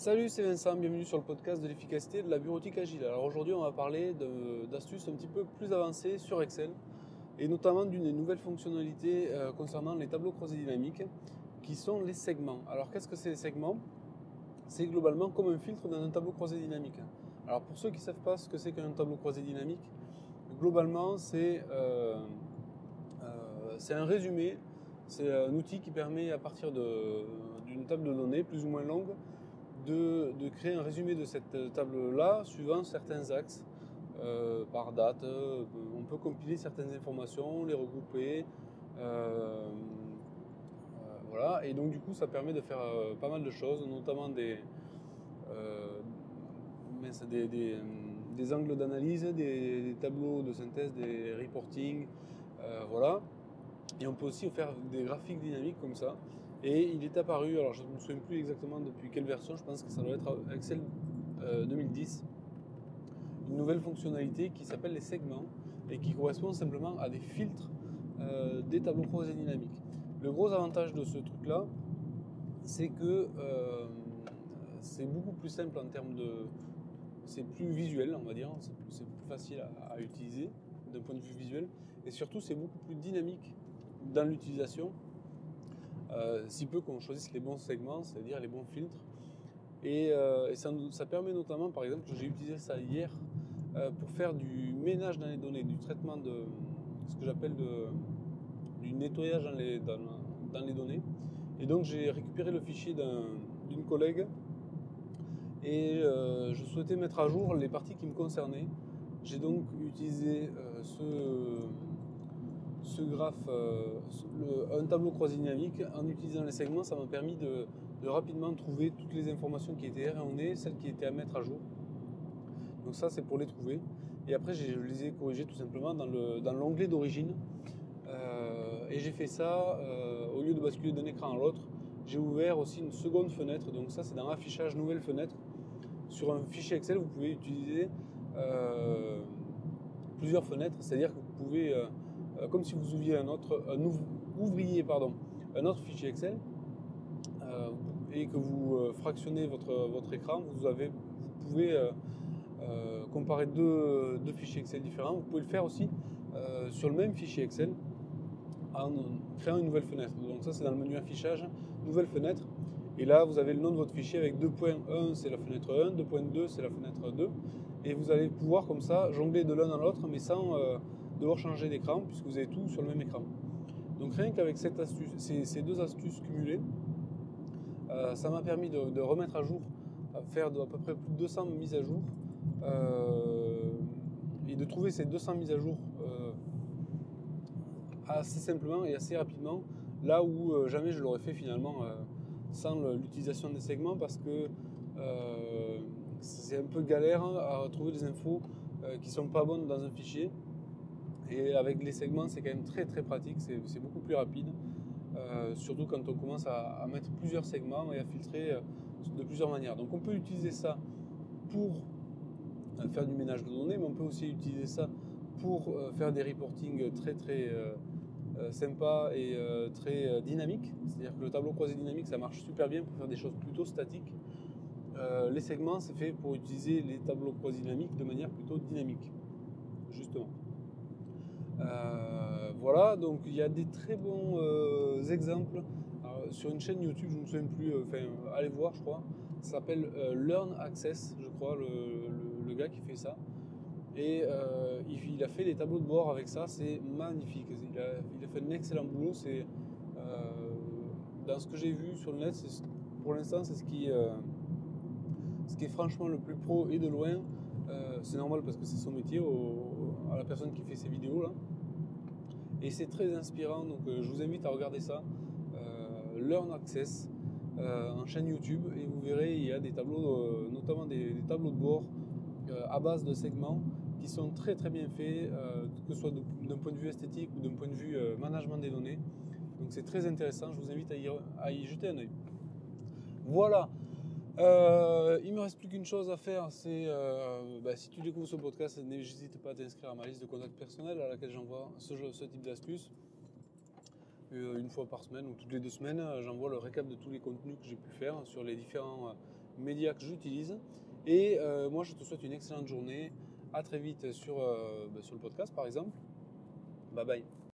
Salut, c'est Vincent, bienvenue sur le podcast de l'efficacité de la bureautique agile. Alors aujourd'hui, on va parler d'astuces un petit peu plus avancées sur Excel et notamment d'une nouvelle fonctionnalité concernant les tableaux croisés dynamiques qui sont les segments. Alors qu'est-ce que c'est les segments? C'est globalement comme un filtre dans un tableau croisé dynamique. Alors pour ceux qui ne savent pas ce que c'est qu'un tableau croisé dynamique, globalement c'est un résumé, c'est un outil qui permet à partir d'une table de données plus ou moins longue de créer un résumé de cette table-là suivant certains axes par date. On peut compiler certaines informations, les regrouper. Voilà. Et donc du coup ça permet de faire pas mal de choses, notamment euh, des angles d'analyse, des tableaux de synthèse, des reporting. Voilà. Et on peut aussi faire des graphiques dynamiques comme ça. Et il est apparu, alors je ne me souviens plus exactement depuis quelle version, je pense que ça doit être Excel 2010, une nouvelle fonctionnalité qui s'appelle les segments et qui correspond simplement à des filtres des tableaux croisés dynamiques. Le gros avantage de ce truc-là, c'est que c'est beaucoup plus simple en termes de... C'est plus visuel, on va dire, c'est plus facile à utiliser d'un point de vue visuel, et surtout c'est beaucoup plus dynamique dans l'utilisation, si peu qu'on choisisse les bons segments, c'est-à-dire les bons filtres. Et ça permet notamment, par exemple, j'ai utilisé ça hier pour faire du ménage dans les données, du traitement de ce que j'appelle du nettoyage dans les données. Et donc j'ai récupéré le fichier d'une collègue et je souhaitais mettre à jour les parties qui me concernaient. J'ai donc utilisé ce graphe, un tableau croisé dynamique. En utilisant les segments, ça m'a permis de rapidement trouver toutes les informations qui étaient erronées, celles qui étaient à mettre à jour. Donc ça, c'est pour les trouver. Et après, je les ai corrigées tout simplement dans l'onglet d'origine. Et j'ai fait ça, au lieu de basculer d'un écran à l'autre, j'ai ouvert aussi une seconde fenêtre. Donc ça, c'est dans affichage nouvelle fenêtre. Sur un fichier Excel, vous pouvez utiliser plusieurs fenêtres, c'est-à-dire que vous pouvez, comme si vous ouvriez un autre fichier Excel, et que vous fractionnez votre écran, vous pouvez comparer deux fichiers Excel différents. Vous pouvez le faire aussi sur le même fichier Excel en créant une nouvelle fenêtre. Donc ça, c'est dans le menu affichage, nouvelle fenêtre. Et là, vous avez le nom de votre fichier avec 2.1, c'est la fenêtre 1, 2.2, c'est la fenêtre 2. Et vous allez pouvoir comme ça jongler de l'un dans l'autre, mais sans devoir changer d'écran, puisque vous avez tout sur le même écran. Donc rien qu'avec ces deux astuces cumulées, ça m'a permis de remettre à jour, faire à peu près plus de 200 mises à jour, et de trouver ces 200 mises à jour assez simplement et assez rapidement, là où jamais je l'aurais fait finalement sans l'utilisation des segments, parce que c'est un peu galère à trouver des infos qui sont pas bonnes dans un fichier. Et avec les segments, c'est quand même très très pratique, c'est beaucoup plus rapide, surtout quand on commence à mettre plusieurs segments et à filtrer de plusieurs manières. Donc on peut utiliser ça pour faire du ménage de données, mais on peut aussi utiliser ça pour faire des reporting très très sympa et très dynamique. C'est-à-dire que le tableau croisé dynamique, ça marche super bien pour faire des choses plutôt statiques. Les segments, c'est fait pour utiliser les tableaux croisés dynamiques de manière plutôt dynamique, justement. Voilà, donc il y a des très bons exemples. Alors, sur une chaîne YouTube, je ne me souviens plus, allez voir, je crois. Ça s'appelle Learn Access, je crois, le gars qui fait ça. Et il a fait des tableaux de bord avec ça, c'est magnifique. Il a fait un excellent boulot. Dans ce que j'ai vu sur le net, pour l'instant, c'est ce qui est franchement le plus pro et de loin. C'est normal parce que c'est son métier, à la personne qui fait ces vidéos là. Et c'est très inspirant, donc je vous invite à regarder ça. Learn Access en chaîne YouTube, et vous verrez, il y a des tableaux, notamment des tableaux de bord à base de segments qui sont très très bien faits, que ce soit d'un point de vue esthétique ou d'un point de vue management des données. Donc c'est très intéressant, je vous invite à y jeter un œil. Voilà. Il me reste plus qu'une chose à faire, c'est si tu découvres ce podcast, n'hésite pas à t'inscrire à ma liste de contacts personnels à laquelle j'envoie ce type d'astuces. Une fois par semaine ou toutes les 2 semaines, j'envoie le récap de tous les contenus que j'ai pu faire sur les différents média que j'utilise. Et moi, je te souhaite une excellente journée. À très vite sur le podcast, par exemple. Bye bye.